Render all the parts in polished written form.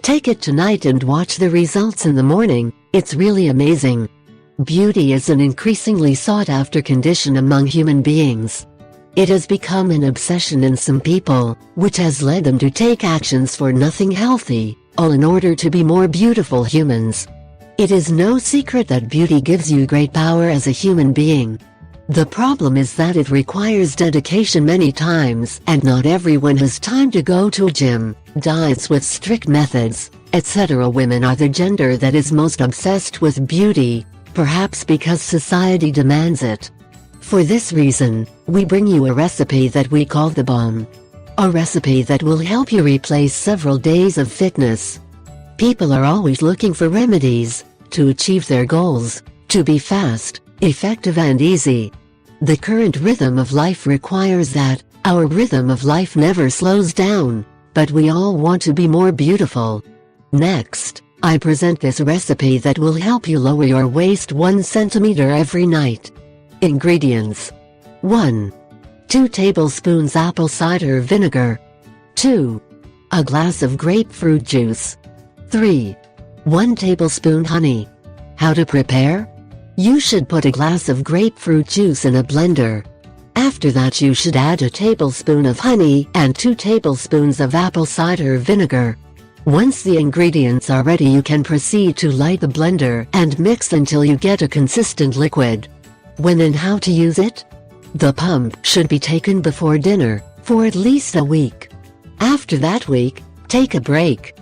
Take it tonight and watch the results in the morning. It's really amazing. Beauty is an increasingly sought-after condition among human beings. It has become an obsession in some people, which has led them to take actions for nothing healthy, all in order to be more beautiful humans. It is no secret that beauty gives you great power as a human being. The problem is that it requires dedication many times, and not everyone has time to go to a gym, diets with strict methods, etc. Women are the gender that is most obsessed with beauty, perhaps because society demands it. For this reason, we bring you a recipe that we call the bomb. A recipe that will help you replace several days of fitness. People are always looking for remedies to achieve their goals, to be fast, effective and easy. The current rhythm of life requires that. Our rhythm of life never slows down, but we all want to be more beautiful. Next, I present this recipe that will help you lower your waist 1 centimeter every night. Ingredients: 1. 2 tablespoons apple cider vinegar. 2. A glass of grapefruit juice. 3. 1 tablespoon honey. How to prepare? You should put a glass of grapefruit juice in a blender. After that you should add a tablespoon of honey and 2 tablespoons of apple cider vinegar. Once the ingredients are ready you can proceed to light the blender and mix until you get a consistent liquid. When and how to use it? The pump should be taken before dinner, for at least a week. After that week, take a break.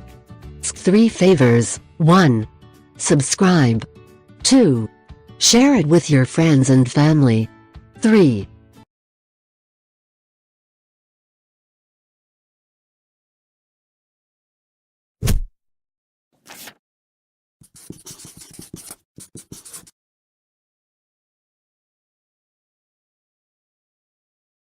3 favors. 1. Subscribe. 2. Share it with your friends and family. 3.